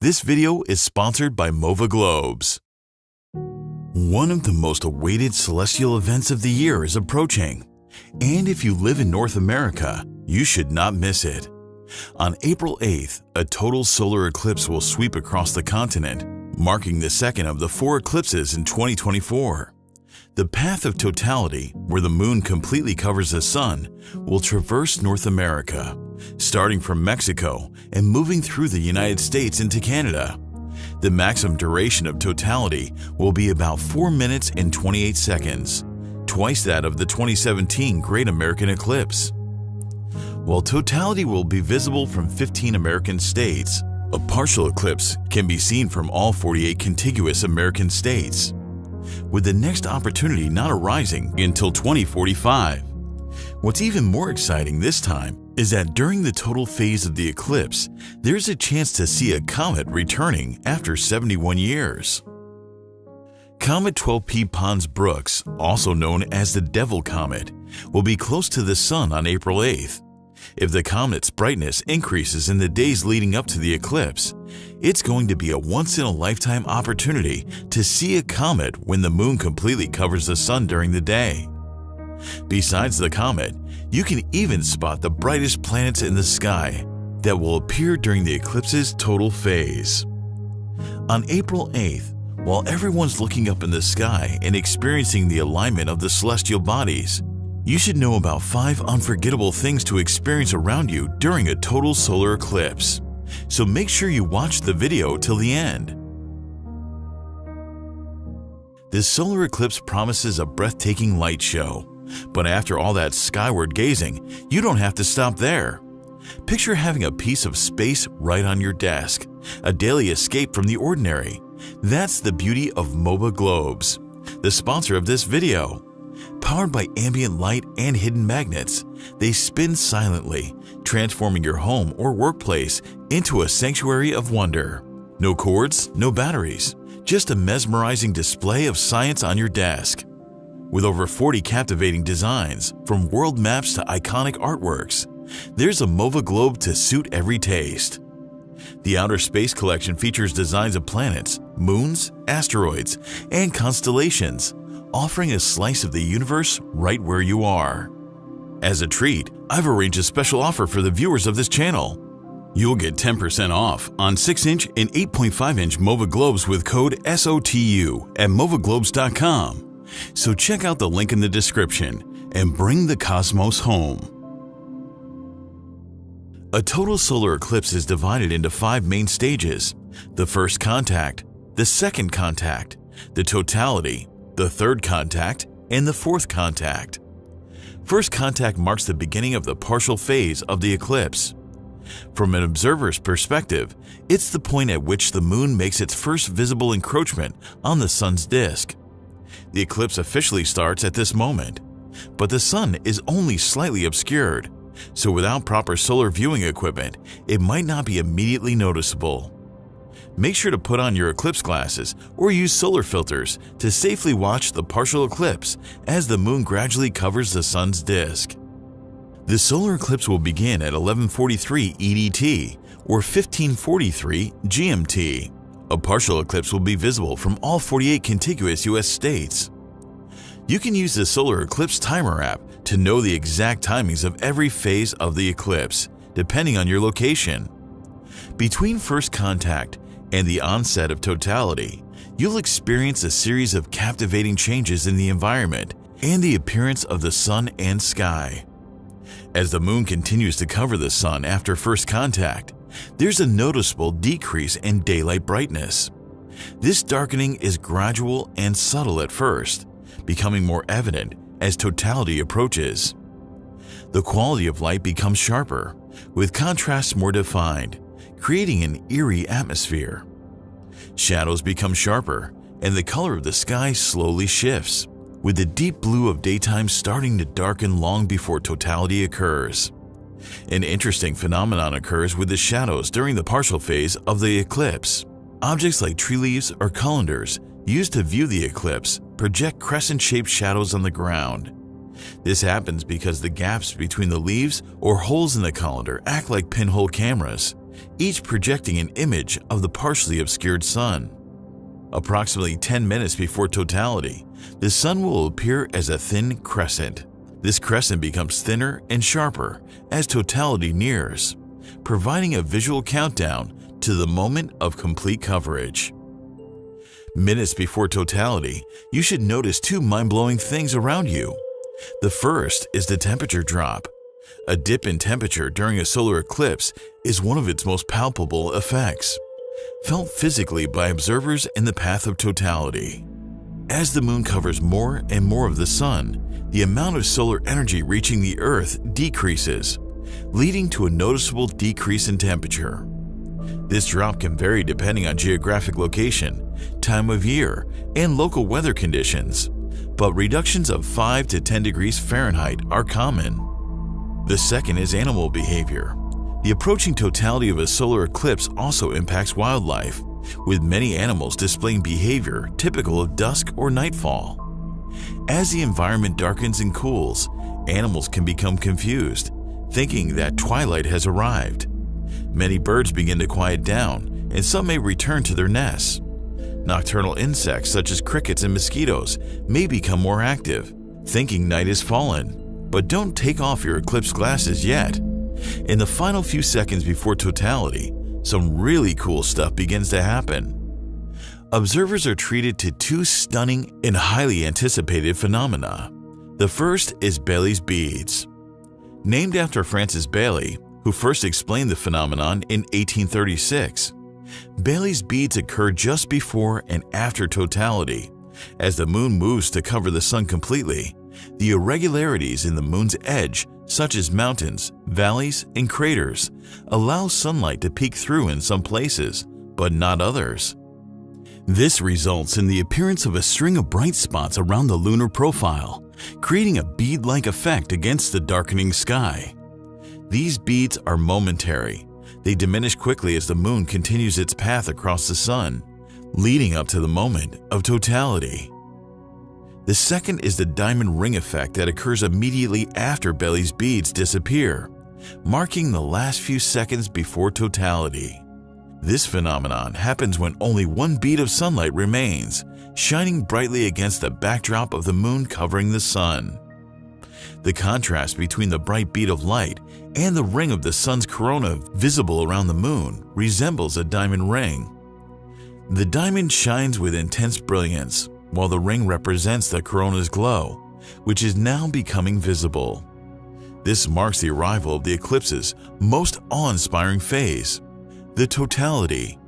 This video is sponsored by MOVA Globes. One of the most awaited celestial events of the year is approaching, and if you live in North America, you should not miss it. On April 8th, a total solar eclipse will sweep across the continent, marking the second of the 4 eclipses in 2024. The path of totality, where the moon completely covers the sun, will traverse North America, starting from Mexico and moving through the United States into Canada. The maximum duration of totality will be about 4 minutes and 28 seconds, twice that of the 2017 Great American Eclipse. While totality will be visible from 15 American states, a partial eclipse can be seen from all 48 contiguous American states, with the next opportunity not arising until 2045. What's even more exciting this time is that during the total phase of the eclipse, there's a chance to see a comet returning after 71 years. Comet 12P Pons-Brooks, also known as the Devil Comet, will be close to the Sun on April 8th. If the comet's brightness increases in the days leading up to the eclipse, it's going to be a once-in-a-lifetime opportunity to see a comet when the moon completely covers the sun during the day. Besides the comet, you can even spot the brightest planets in the sky that will appear during the eclipse's total phase. On April 8th, while everyone's looking up in the sky and experiencing the alignment of the celestial bodies, you should know about 5 unforgettable things to experience around you during a total solar eclipse. So make sure you watch the video till the end. This solar eclipse promises a breathtaking light show, but after all that skyward gazing, you don't have to stop there. Picture having a piece of space right on your desk, a daily escape from the ordinary. That's the beauty of MOVA Globes, the sponsor of this video. Powered by ambient light and hidden magnets, they spin silently, transforming your home or workplace into a sanctuary of wonder. No cords, no batteries, just a mesmerizing display of science on your desk. With over 40 captivating designs, from world maps to iconic artworks, there's a MOVA Globe to suit every taste. The Outer Space Collection features designs of planets, moons, asteroids, and constellations, offering a slice of the universe right where you are. As a treat, I've arranged a special offer for the viewers of this channel. You'll get 10% off on 6-inch and 8.5-inch MOVA Globes with code SOTU at movaglobes.com. So check out the link in the description and bring the cosmos home. A total solar eclipse is divided into 5 main stages: the first contact, the second contact, the totality, the third contact, and the fourth contact. First contact marks the beginning of the partial phase of the eclipse. From an observer's perspective, it's the point at which the moon makes its first visible encroachment on the sun's disk. The eclipse officially starts at this moment, but the sun is only slightly obscured, so without proper solar viewing equipment, it might not be immediately noticeable. Make sure to put on your eclipse glasses or use solar filters to safely watch the partial eclipse as the moon gradually covers the sun's disk. The solar eclipse will begin at 11:43 EDT or 15:43 GMT. A partial eclipse will be visible from all 48 contiguous U.S. states. You can use the Solar Eclipse Timer app to know the exact timings of every phase of the eclipse, depending on your location. Between first contact and the onset of totality, you'll experience a series of captivating changes in the environment and the appearance of the sun and sky. As the moon continues to cover the sun after first contact, there's a noticeable decrease in daylight brightness. This darkening is gradual and subtle at first, becoming more evident as totality approaches. The quality of light becomes sharper, with contrasts more defined, creating an eerie atmosphere. Shadows become sharper, and the color of the sky slowly shifts, with the deep blue of daytime starting to darken long before totality occurs. An interesting phenomenon occurs with the shadows during the partial phase of the eclipse. Objects like tree leaves or colanders used to view the eclipse project crescent-shaped shadows on the ground. This happens because the gaps between the leaves or holes in the colander act like pinhole cameras, each projecting an image of the partially obscured sun. Approximately 10 minutes before totality, the sun will appear as a thin crescent. This crescent becomes thinner and sharper as totality nears, providing a visual countdown to the moment of complete coverage. Minutes before totality, you should notice two mind-blowing things around you. The first is the temperature drop. A dip in temperature during a solar eclipse is one of its most palpable effects, felt physically by observers in the path of totality. As the moon covers more and more of the sun, the amount of solar energy reaching the Earth decreases, leading to a noticeable decrease in temperature. This drop can vary depending on geographic location, time of year, and local weather conditions, but reductions of 5 to 10 degrees Fahrenheit are common. The second is animal behavior. The approaching totality of a solar eclipse also impacts wildlife, with many animals displaying behavior typical of dusk or nightfall. As the environment darkens and cools, animals can become confused, thinking that twilight has arrived. Many birds begin to quiet down, and some may return to their nests. Nocturnal insects such as crickets and mosquitoes may become more active, thinking night has fallen. But don't take off your eclipse glasses yet. In the final few seconds before totality, some really cool stuff begins to happen. Observers are treated to two stunning and highly anticipated phenomena. The first is Baily's beads. Named after Francis Baily, who first explained the phenomenon in 1836, Baily's beads occur just before and after totality. As the moon moves to cover the sun completely, the irregularities in the moon's edge, such as mountains, valleys, and craters, allow sunlight to peek through in some places, but not others. This results in the appearance of a string of bright spots around the lunar profile, creating a bead-like effect against the darkening sky. These beads are momentary. They diminish quickly as the moon continues its path across the sun, leading up to the moment of totality. The second is the diamond ring effect that occurs immediately after Baily's beads disappear, marking the last few seconds before totality. This phenomenon happens when only one bead of sunlight remains, shining brightly against the backdrop of the moon covering the sun. The contrast between the bright bead of light and the ring of the sun's corona visible around the moon resembles a diamond ring. The diamond shines with intense brilliance, while the ring represents the corona's glow, which is now becoming visible. This marks the arrival of the eclipse's most awe-inspiring phase, the totality.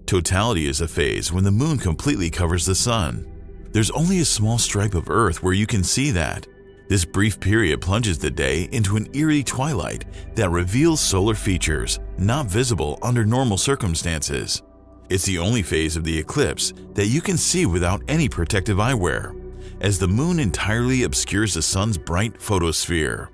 Totality is a phase when the moon completely covers the sun. There's only a small stripe of Earth where you can see that. This brief period plunges the day into an eerie twilight that reveals solar features not visible under normal circumstances. It's the only phase of the eclipse that you can see without any protective eyewear, as the moon entirely obscures the sun's bright photosphere.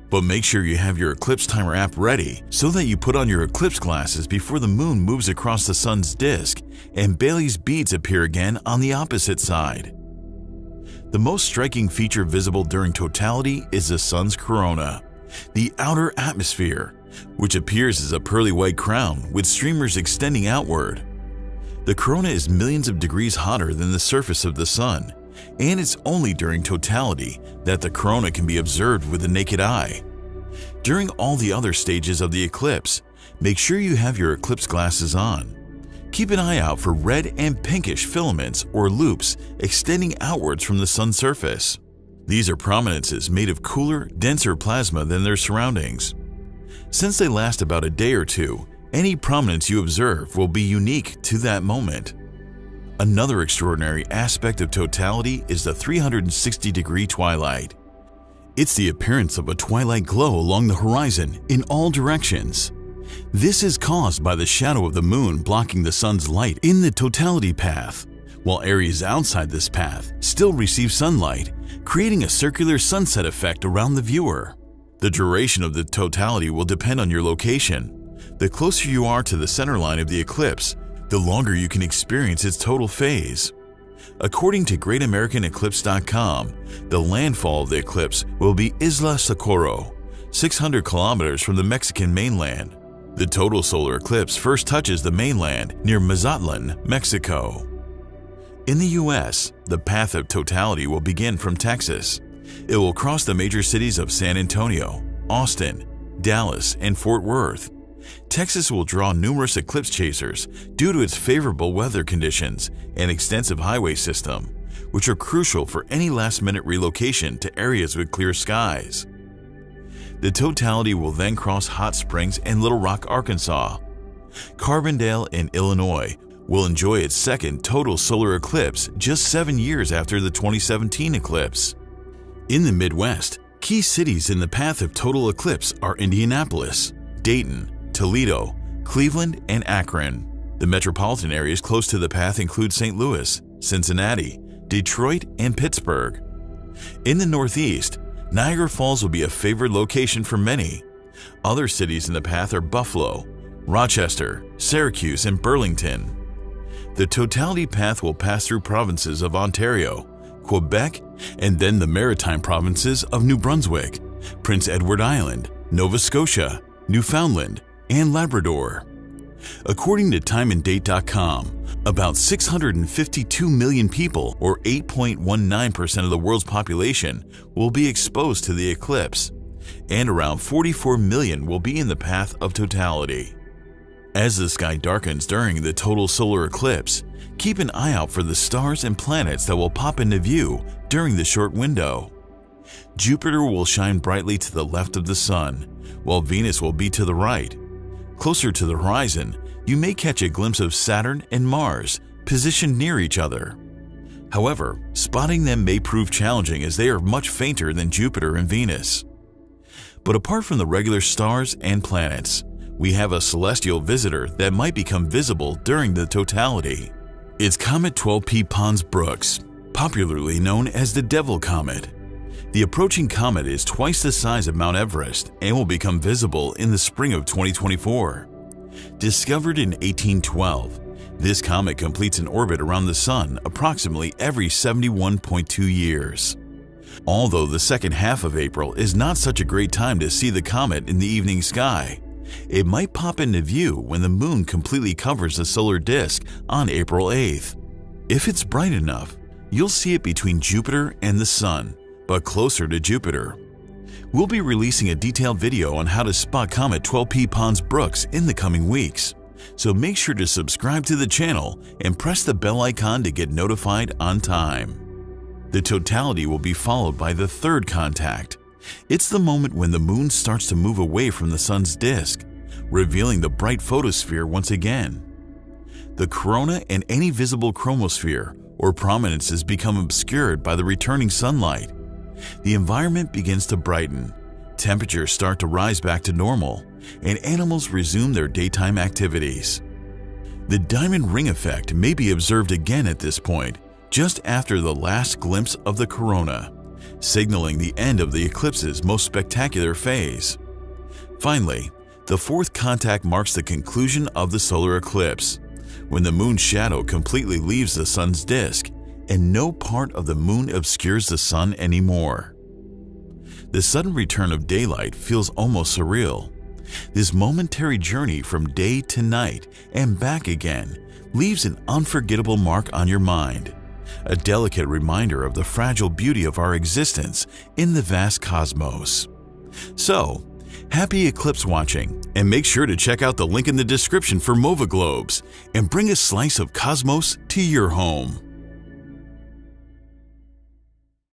But make sure you have your Eclipse Timer app ready so that you put on your eclipse glasses before the moon moves across the sun's disk and Baily's beads appear again on the opposite side. The most striking feature visible during totality is the sun's corona, the outer atmosphere, which appears as a pearly white crown with streamers extending outward. The corona is millions of degrees hotter than the surface of the sun, and it's only during totality that the corona can be observed with the naked eye. During all the other stages of the eclipse, make sure you have your eclipse glasses on. Keep an eye out for red and pinkish filaments or loops extending outwards from the sun's surface. These are prominences made of cooler, denser plasma than their surroundings. Since they last about a day or two, any prominence you observe will be unique to that moment. Another extraordinary aspect of totality is the 360-degree twilight. It's the appearance of a twilight glow along the horizon in all directions. This is caused by the shadow of the moon blocking the sun's light in the totality path, while areas outside this path still receive sunlight, creating a circular sunset effect around the viewer. The duration of the totality will depend on your location. The closer you are to the center line of the eclipse, the longer you can experience its total phase. According to GreatAmericanEclipse.com, the landfall of the eclipse will be Isla Socorro, 600 kilometers from the Mexican mainland. The total solar eclipse first touches the mainland near Mazatlan, Mexico. In the U.S., the path of totality will begin from Texas. It will cross the major cities of San Antonio, Austin, Dallas, and Fort Worth. Texas will draw numerous eclipse chasers due to its favorable weather conditions and extensive highway system, which are crucial for any last-minute relocation to areas with clear skies. The totality will then cross Hot Springs and Little Rock, Arkansas. Carbondale in Illinois will enjoy its second total solar eclipse just 7 years after the 2017 eclipse. In the Midwest, key cities in the path of total eclipse are Indianapolis, Dayton, Toledo, Cleveland, and Akron. The metropolitan areas close to the path include St. Louis, Cincinnati, Detroit, and Pittsburgh. In the Northeast, Niagara Falls will be a favored location for many. Other cities in the path are Buffalo, Rochester, Syracuse, and Burlington. The totality path will pass through provinces of Ontario, Quebec, and then the maritime provinces of New Brunswick, Prince Edward Island, Nova Scotia, Newfoundland, and Labrador. According to timeanddate.com, about 652 million people, or 8.19% of the world's population, will be exposed to the eclipse, and around 44 million will be in the path of totality. As the sky darkens during the total solar eclipse, keep an eye out for the stars and planets that will pop into view during the short window. Jupiter will shine brightly to the left of the Sun, while Venus will be to the right. Closer to the horizon, you may catch a glimpse of Saturn and Mars positioned near each other. However, spotting them may prove challenging as they are much fainter than Jupiter and Venus. But apart from the regular stars and planets, we have a celestial visitor that might become visible during the totality. It's Comet 12P Pons-Brooks, popularly known as the Devil Comet. The approaching comet is twice the size of Mount Everest and will become visible in the spring of 2024. Discovered in 1812, this comet completes an orbit around the Sun approximately every 71.2 years. Although the second half of April is not such a great time to see the comet in the evening sky, it might pop into view when the moon completely covers the solar disk on April 8th. If it's bright enough, you'll see it between Jupiter and the Sun, but closer to Jupiter. We'll be releasing a detailed video on how to spot Comet 12P Pons-Brooks in the coming weeks, so make sure to subscribe to the channel and press the bell icon to get notified on time. The totality will be followed by the third contact. It's the moment when the moon starts to move away from the Sun's disk, revealing the bright photosphere once again. The corona and any visible chromosphere or prominences become obscured by the returning sunlight. The environment begins to brighten, temperatures start to rise back to normal, and animals resume their daytime activities. The diamond ring effect may be observed again at this point, just after the last glimpse of the corona, signaling the end of the eclipse's most spectacular phase. Finally, the fourth contact marks the conclusion of the solar eclipse, when the moon's shadow completely leaves the Sun's disk and no part of the moon obscures the Sun anymore. The sudden return of daylight feels almost surreal. This momentary journey from day to night and back again leaves an unforgettable mark on your mind, a delicate reminder of the fragile beauty of our existence in the vast cosmos. So, happy eclipse watching, and make sure to check out the link in the description for MOVA globes and bring a slice of cosmos to your home.